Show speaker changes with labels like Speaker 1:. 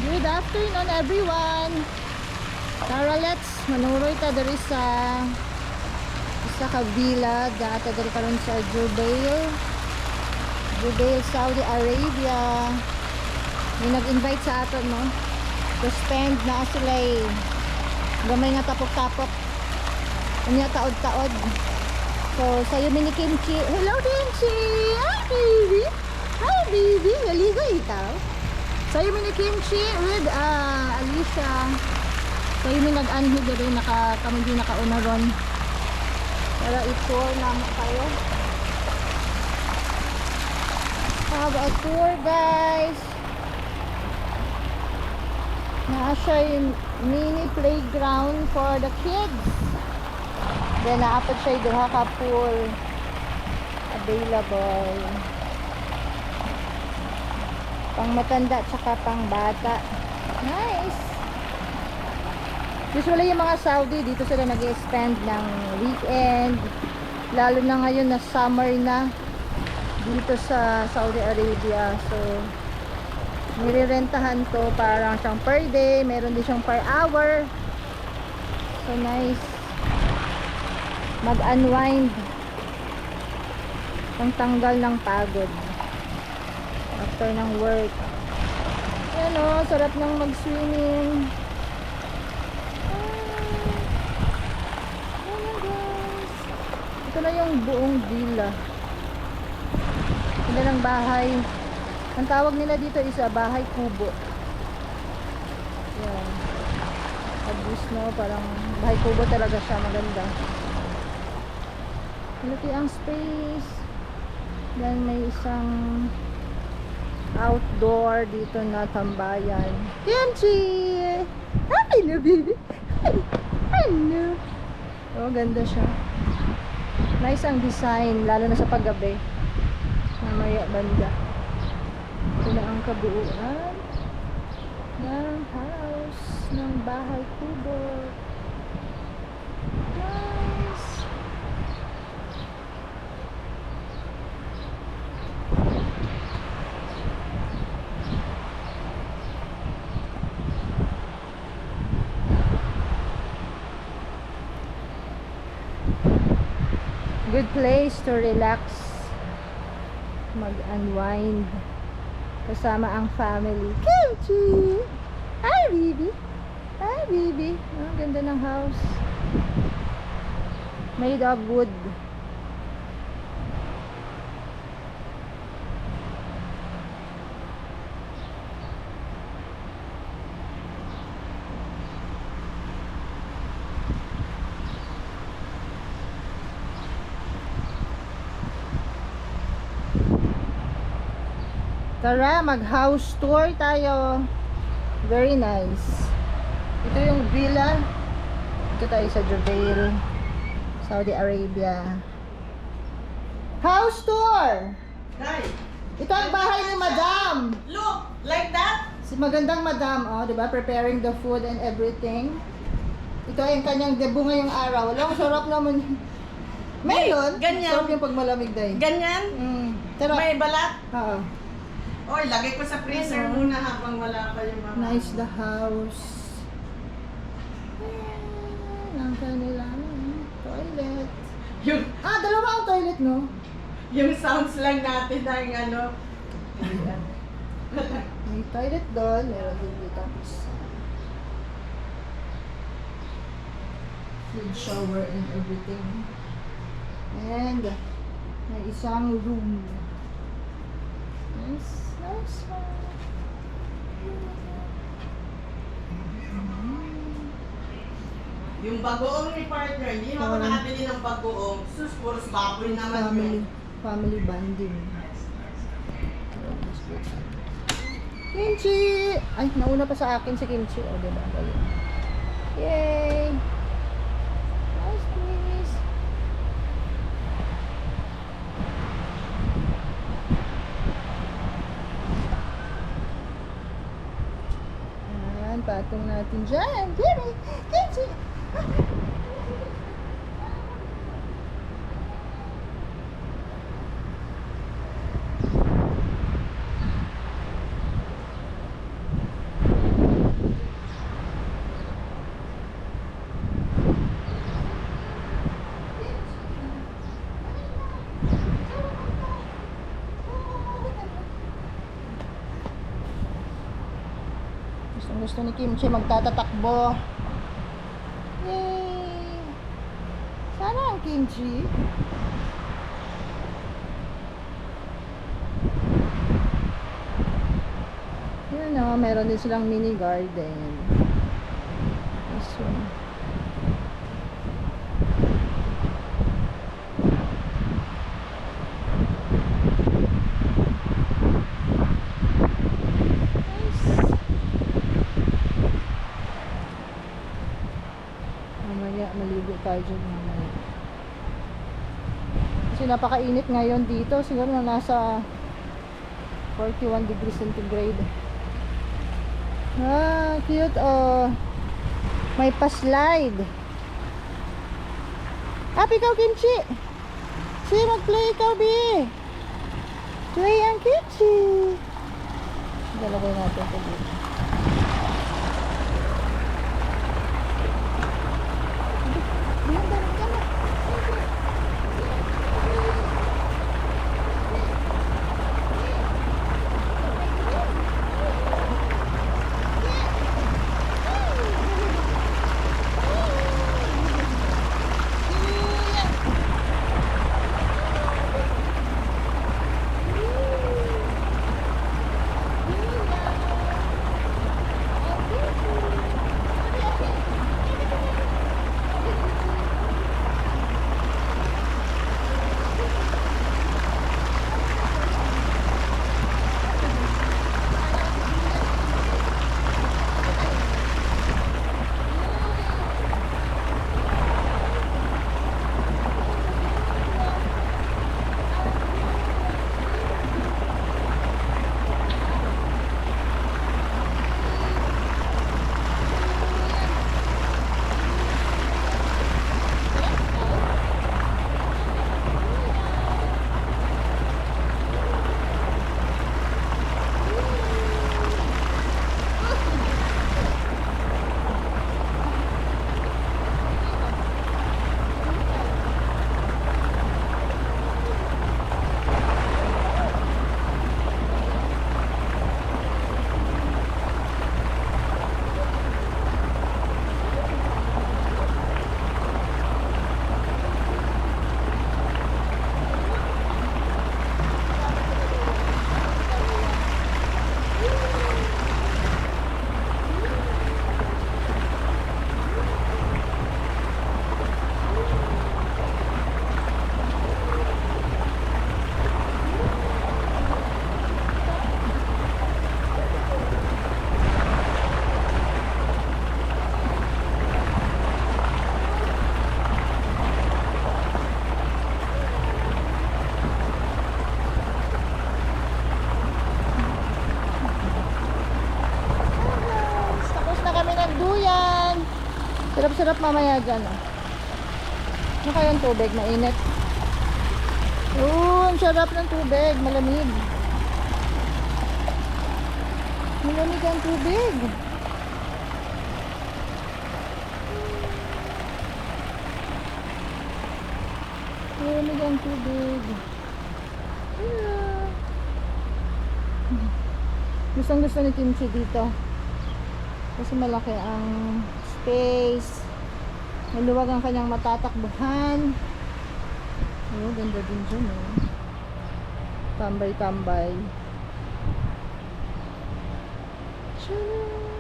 Speaker 1: Good afternoon everyone. Tara, let's manuroy ta diri sa ka villa data diri karon sa Jubail, Saudi Arabia. May nag-invite sa aton no to spend na sila gamay nga tapok-tapok. Unya taod-taod. So sayo mini Kimchi. Hello Kimchi. Hi baby. Hi baby. Naligo ikaw. Sayo mini Kimchi with Alicia. Sayo mini nag-anhi diri kami di nakauna ron. Para i-tour naman tayo. Have a tour guys. Naa siya yung mini playground for the kids. Then naapat siya yung duha ka pool available. Pang matanda tsaka pang bata. Nice. Usually yung mga Saudi dito sila nag-spend ng weekend. Lalo na ngayon na summer na dito sa Saudi Arabia. So nirerentahan to parang siyang per day, meron din siyang per hour. So nice. Mag-unwind. Pangtanggal ng pagod after ng work. Ano, sarap ng mag-swimming. Ito na yung buong villa. Ito ng bahay. Ang tawag nila dito is bahay kubo. Yan. Abus no, parang bahay kubo talaga siya, maganda. Malaki ang space. Then may isang outdoor dito na tambayan. Kimchi! Hello baby! Hello! Oh, ganda siya. Nice ang design, lalo na sa paggabi. Mamaya banda. Ito na ang kabuuan ng house, ng bahay kubo. Nice. Good place to relax, mag-unwind kasama ang family. Kimchi! Hi baby! Hi baby! Ang ganda ng house. Made of wood. Tara, mag-house tour tayo. Very nice. Ito yung villa. Ito tayo sa Jubail, Saudi Arabia. House tour!
Speaker 2: Hi.
Speaker 1: Ito ang bahay ni Madam.
Speaker 2: Look, like that?
Speaker 1: Si magandang Madam, oh, 'di ba? Preparing the food and everything. Ito ay ang kanyang debut ngayong araw. Wala, sarap naman. Meron.
Speaker 2: Ganyan.
Speaker 1: Sarap yung pagmalamig dahil.
Speaker 2: Ganyan?
Speaker 1: Sarap.
Speaker 2: May balat?
Speaker 1: Oo.
Speaker 2: Oy, lagay ko sa freezer muna habang wala pa yung mga...
Speaker 1: Nice the house. Ayan, ang kanilang toilet.
Speaker 2: Yung,
Speaker 1: Dalawa ang toilet, no?
Speaker 2: yung sounds lang natin na yung ano...
Speaker 1: May toilet doon. Meron din dito. Food shower and everything. And may isang room. Nice. Nice one.
Speaker 2: Yung bagoong ni partner, hindi mo ako nakabili ng bagoong. Sus, puros baboy naman yun.
Speaker 1: Family bonding. Kimchi! Ay, nauna pa sa akin si Kimchi. O, diba? Galing. Yay! Nice place. Ayan, patong natin dyan. Kimchi! Kimchi! Gusto ni Kimchi magtatatakbo. Yay! Sana ang Kimchi. Yun o, meron din silang mini garden. This one. Nice. Mamaya, maligo tayo dyan mamaya. Kasi napakainit ngayon dito. Siguro na nasa 41 degrees centigrade. Ah, cute oh. May pa-slide. Happy ikaw, Kimchi. Sige, mag-play ikaw, B. Play ang Kimchi. Galagay natin ito dito. Sarap-sarap mamaya dyan, oh. Ano kayang tubig? Mainit. Ang sarap ng tubig. Malamig. Malamig ang tubig. Malamig ang tubig. Yeah. Gustong-gusto ni Kimchi dito. Kasi malaki ang space. Maluwag ang kanyang matatakbuhan. Oh, ganda din dyan, oh. Tambay-tambay. Tcharam!